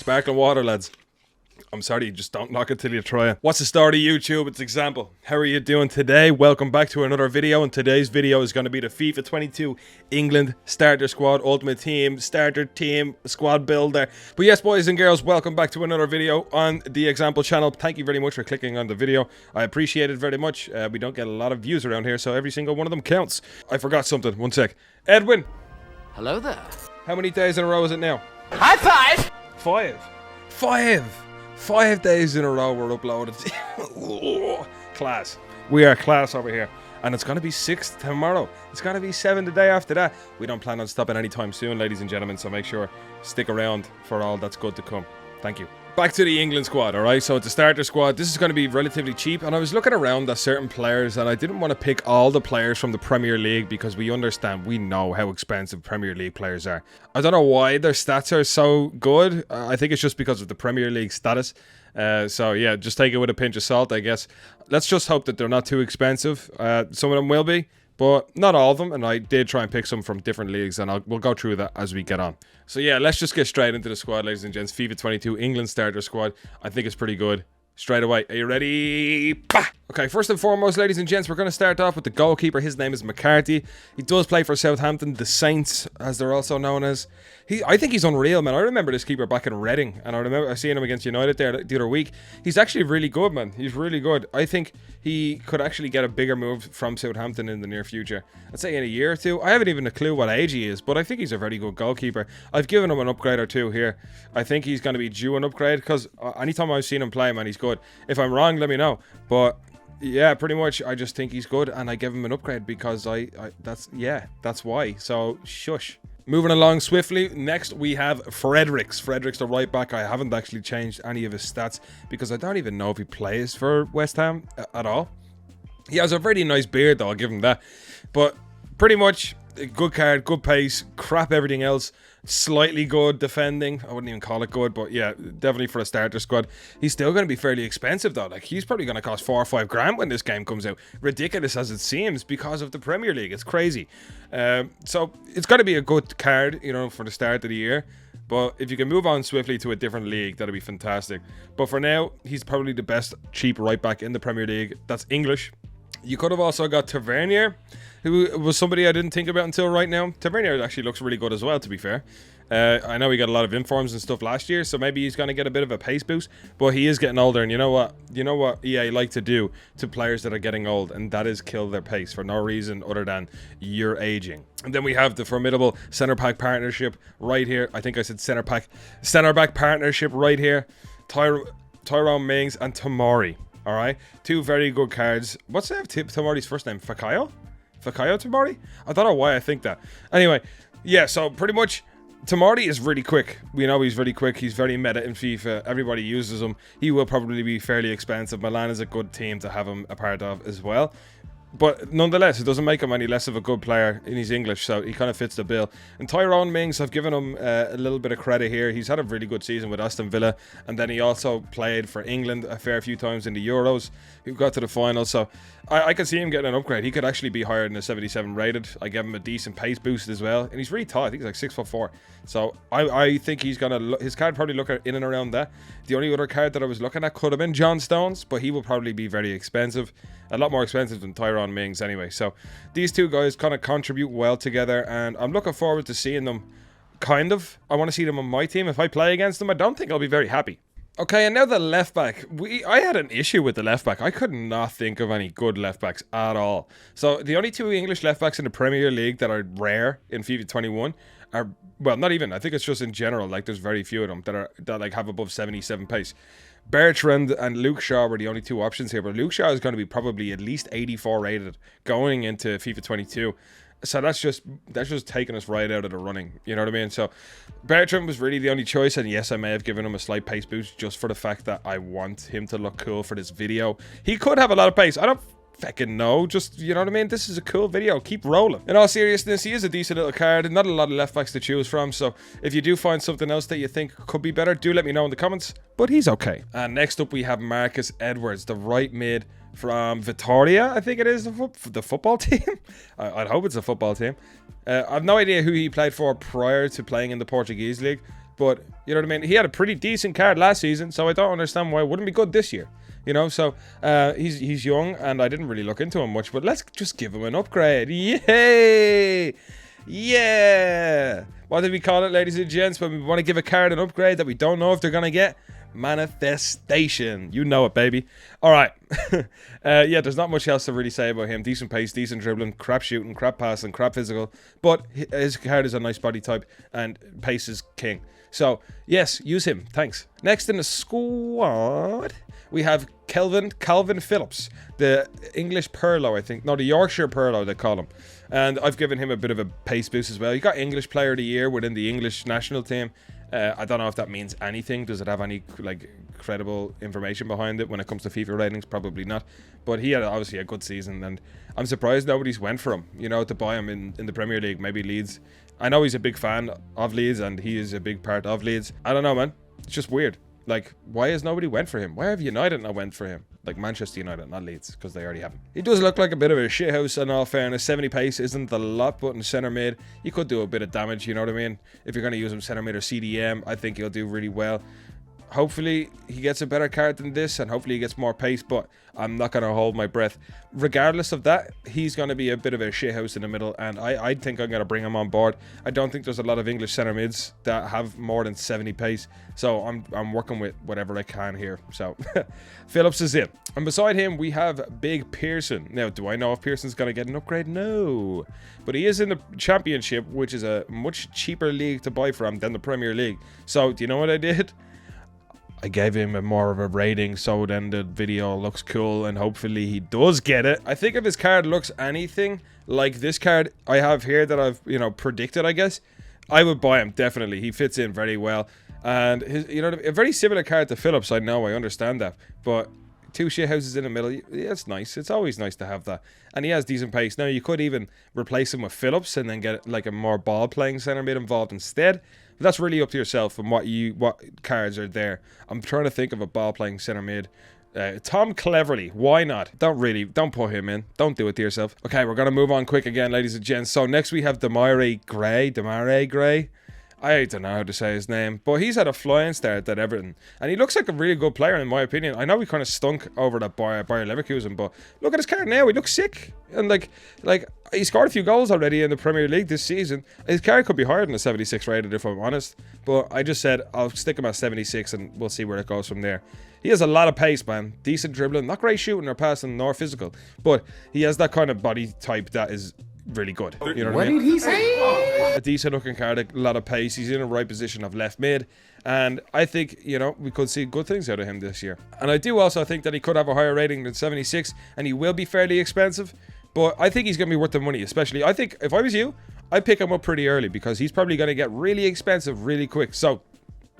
Sparkling water, lads. I'm sorry, just don't knock it till you try it. What's the story, YouTube? It's Example. How are you doing today? Welcome back to another video, and today's video is going to be the FIFA 22 England Starter Squad, Ultimate Team, Starter Team, Squad Builder. But yes, boys and girls, welcome back to another video on the Example channel. Thank you very much for clicking on the video. I appreciate it very much. We don't get a lot of views around here, so every single one of them counts. I forgot something. One sec. Edwin! Hello there. How many days in a row is it now? High five! 5 days in a row we're uploaded. Class. We are class over here. And it's going to be 6 tomorrow. It's going to be 7 the day after that. We don't plan on stopping anytime soon, ladies and gentlemen, so make sure stick around for all that's good to come. Thank you. Back to the England squad, alright? So it's a starter squad. This is going to be relatively cheap, and I was looking around at certain players, and I didn't want to pick all the players from the Premier League because we know how expensive Premier League players are. I don't know why their stats are so good. I think it's just because of the Premier League status. So yeah, just take it with a pinch of salt, I guess. Let's just hope that they're not too expensive. Some of them will be, but not all of them, and I did try and pick some from different leagues, and we'll go through that as we get on. So yeah, let's just get straight into the squad, ladies and gents. FIFA 22 England Starter Squad. I think it's pretty good. Straight away. Are you ready? Bah! Okay, first and foremost, ladies and gents, we're going to start off with the goalkeeper. His name is McCarthy. He does play for Southampton, the Saints, as they're also known as. I think he's unreal, man. I remember this keeper back in Reading, and I remember seeing him against United there the other week. He's actually really good, man. He's really good. I think he could actually get a bigger move from Southampton in the near future. I'd say in a year or two. I haven't even a clue what age he is, but I think he's a very good goalkeeper. I've given him an upgrade or two here. I think he's going to be due an upgrade because anytime I've seen him play, man, he's good. If I'm wrong, let me know. But yeah, pretty much I just think he's good, and I give him an upgrade because that's why. So shush. Moving along swiftly, next we have Fredericks. Fredericks, the right back. I haven't actually changed any of his stats because I don't even know if he plays for West Ham at all. He has a very nice beard though, I'll give him that. But pretty much a good card, good pace, crap everything else. Slightly good defending. I wouldn't even call it good, but yeah, definitely for a starter squad. He's still going to be fairly expensive though. Like, he's probably going to cost 4 or 5 grand when this game comes out. Ridiculous as it seems because of the Premier League. It's crazy. So it's going to be a good card, you know, for the start of the year. But if you can move on swiftly to a different league, that'd be fantastic. But for now, he's probably the best cheap right back in the Premier League. That's English. You could have also got Tavernier, who was somebody I didn't think about until right now. Tavernier actually looks really good as well, to be fair. I know he got a lot of informs and stuff last year, so maybe he's going to get a bit of a pace boost. But he is getting older, and you know what EA like to do to players that are getting old, and that is kill their pace for no reason other than you're aging. And then we have the formidable centre-back partnership right here. I think I said centre-back partnership right here. Tyrone Mings and Tomori. All right, 2 very good cards. What's Tomori's first name? Fakayo Tomori? I don't know why I think that. Anyway, yeah, so pretty much Tomori is really quick. We know he's really quick. He's very meta in FIFA. Everybody uses him. He will probably be fairly expensive. Milan is a good team to have him a part of as well. But nonetheless, it doesn't make him any less of a good player, and he's English, so he kind of fits the bill. And Tyrone Mings, I've given him a little bit of credit here. He's had a really good season with Aston Villa, and then he also played for England a fair few times in the Euros. He got to the final, so I could see him getting an upgrade. He could actually be higher than a 77 rated. I gave him a decent pace boost as well, and he's really tall. I think he's like 6'4". So I think he's gonna his card probably look in and around that. The only other card that I was looking at could have been John Stones, but he will probably be very expensive, a lot more expensive than Tyrone Mings anyway. So these two guys kind of contribute well together, and I'm looking forward to seeing them. I want to see them on my team. If I play against them, I don't think I'll be very happy. Okay, and now the left back. I had an issue with the left back. I could not think of any good left backs at all. So the only 2 English left backs in the Premier League that are rare in FIFA 21 are, well, not even. I think it's just in general. Like, there's very few of them that like have above 77 pace. Bertrand and Luke Shaw were the only 2 options here, but Luke Shaw is going to be probably at least 84 rated going into FIFA 22. So that's just taking us right out of the running. You know what I mean? So Bertrand was really the only choice, and yes, I may have given him a slight pace boost just for the fact that I want him to look cool for this video. He could have a lot of pace. I don't fucking know. Just, you know what I mean? This is a cool video. Keep rolling. In all seriousness, he is a decent little card. Not a lot of left backs to choose from. So if you do find something else that you think could be better, do let me know in the comments. But he's okay. And next up, we have Marcus Edwards, the right mid. from Vitoria, I think it is, the football team. I'd hope it's a football team. I've no idea who he played for prior to playing in the Portuguese league, but you know what I mean? He had a pretty decent card last season, so I don't understand why it wouldn't be good this year. You know, so he's young, and I didn't really look into him much, but let's just give him an upgrade. Yay! Yeah! What did we call it, ladies and gents, when we want to give a card an upgrade that we don't know if they're going to get? Manifestation. You know it, baby. Alright. Yeah, there's not much else to really say about him. Decent pace, decent dribbling, crap shooting, crap passing, crap physical, but his card is a nice body type, and pace is king. So, yes, use him. Thanks. Next in the squad, we have Calvin Phillips, the English Perlo, I think. No, the Yorkshire Perlo, they call him. And I've given him a bit of a pace boost as well. He got English Player of the Year within the English national team. I don't know if that means anything. Does it have any like credible information behind it when it comes to FIFA ratings? Probably not. But he had obviously a good season, and I'm surprised nobody's went for him, you know, to buy him in the Premier League. Maybe Leeds. I know he's a big fan of Leeds, and he is a big part of Leeds. I don't know, man. It's just weird. Like, why has nobody went for him? Why have United not went for him? Like Manchester United, not Leeds, because they already have him. He does look like a bit of a shithouse, in all fairness. 70 pace isn't a lot, but in centre mid, you could do a bit of damage, you know what I mean? If you're going to use him centre mid or CDM, I think he'll do really well. Hopefully, he gets a better card than this, and hopefully he gets more pace, but I'm not going to hold my breath. Regardless of that, he's going to be a bit of a shithouse in the middle, and I think I'm going to bring him on board. I don't think there's a lot of English centre mids that have more than 70 pace, so I'm working with whatever I can here. So, Phillips is it. And beside him, we have Big Pearson. Now, do I know if Pearson's going to get an upgrade? No. But he is in the Championship, which is a much cheaper league to buy from than the Premier League. So, do you know what I did? I gave him more of a rating, so then the video looks cool, and hopefully he does get it. I think if his card looks anything like this card I have here that I've, you know, predicted, I guess, I would buy him, definitely. He fits in very well. And, his, you know, a very similar card to Phillips, I know, I understand that. But two shithouses in the middle, yeah, it's nice. It's always nice to have that. And he has decent pace. Now, you could even replace him with Phillips and then get, like, a more ball-playing centre mid involved instead. But that's really up to yourself and what cards are there. I'm trying to think of a ball-playing centre mid. Tom Cleverley, why not? Don't put him in. Don't do it to yourself. Okay, we're going to move on quick again, ladies and gents. So next we have Demarai Gray. I don't know how to say his name, but he's had a flying start at Everton, and he looks like a really good player in my opinion. I know he kind of stunk over that Bayer Leverkusen, but look at his card now. He looks sick, and like he scored a few goals already in the Premier League this season. His card could be higher than a 76 rated if I'm honest, but I just said I'll stick him at 76, and we'll see where it goes from there. He has a lot of pace, man. Decent dribbling, not great shooting or passing nor physical, but he has that kind of body type that is really good. You know what I mean? What did he say? A decent looking card, a lot of pace. He's in a right position of left mid, and I think, you know, we could see good things out of him this year. And I do also think that he could have a higher rating than 76, and he will be fairly expensive, but I think he's going to be worth the money. Especially, I think if I was you, I'd pick him up pretty early, because he's probably going to get really expensive really quick. So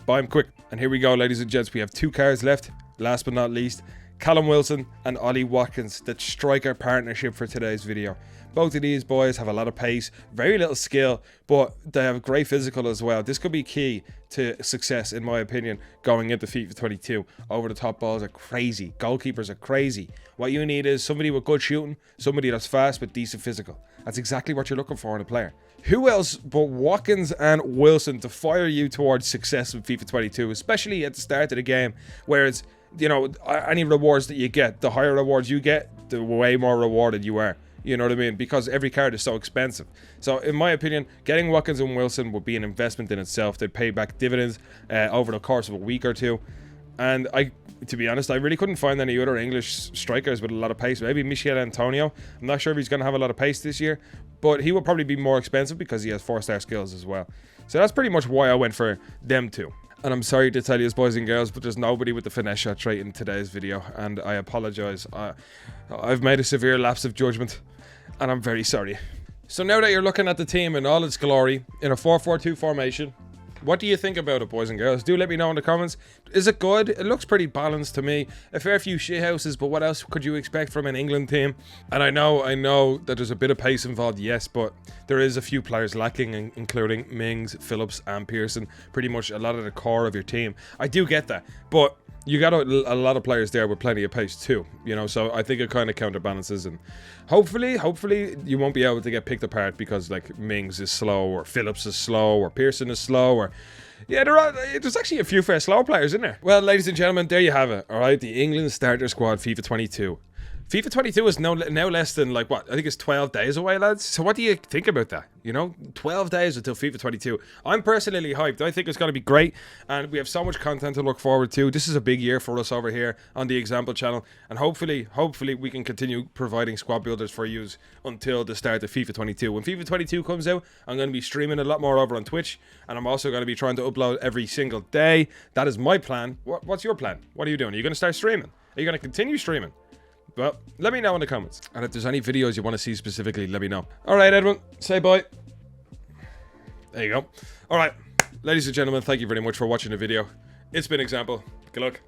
buy him quick. And here we go, ladies and gents. We have two cards left. Last but not least, Callum Wilson and Ollie Watkins, the striker partnership for today's video. Both of these boys have a lot of pace, very little skill, but they have great physical as well. This could be key to success, in my opinion, going into FIFA 22. Over-the-top balls are crazy. Goalkeepers are crazy. What you need is somebody with good shooting, somebody that's fast with decent physical. That's exactly what you're looking for in a player. Who else but Watkins and Wilson to fire you towards success in FIFA 22, especially at the start of the game, where it's, you know, any rewards that you get, the higher rewards you get, the way more rewarded you are. You know what I mean? Because every card is so expensive. So, in my opinion, getting Watkins and Wilson would be an investment in itself. They'd pay back dividends over the course of a week or two. And to be honest, I really couldn't find any other English strikers with a lot of pace. Maybe Michel Antonio. I'm not sure if he's going to have a lot of pace this year, but he would probably be more expensive because he has 4-star skills as well. So that's pretty much why I went for them two. And I'm sorry to tell you, boys and girls, but there's nobody with the finesse shot trait in today's video, and I apologize. I've made a severe lapse of judgment, and I'm very sorry. So now that you're looking at the team in all its glory, in a 4-4-2 formation, what do you think about it, boys and girls? Do let me know in the comments. Is it good? It looks pretty balanced to me. A fair few shithouses, but what else could you expect from an England team? And I know that there's a bit of pace involved, yes, but there is a few players lacking, including Mings, Phillips, and Pearson. Pretty much a lot of the core of your team. I do get that, but you got a lot of players there with plenty of pace too, you know, so I think it kind of counterbalances, and hopefully you won't be able to get picked apart because like Mings is slow, or Phillips is slow, or Pearson is slow, or yeah, there's actually a few fair slow players in there. Well, ladies and gentlemen, there you have it. All right, the England starter squad FIFA 22. FIFA 22 is now less than, like, what? I think it's 12 days away, lads. So what do you think about that? You know, 12 days until FIFA 22. I'm personally hyped. I think it's going to be great, and we have so much content to look forward to. This is a big year for us over here on the Example channel, and hopefully we can continue providing squad builders for you until the start of FIFA 22. When FIFA 22 comes out, I'm going to be streaming a lot more over on Twitch, and I'm also going to be trying to upload every single day. That is my plan. What's your plan? What are you doing? Are you going to start streaming? Are you going to continue streaming? Well, let me know in the comments. And if there's any videos you want to see specifically, let me know. Alright, Edwin, say bye. There you go. Alright, ladies and gentlemen, thank you very much for watching the video. It's been Example. Good luck.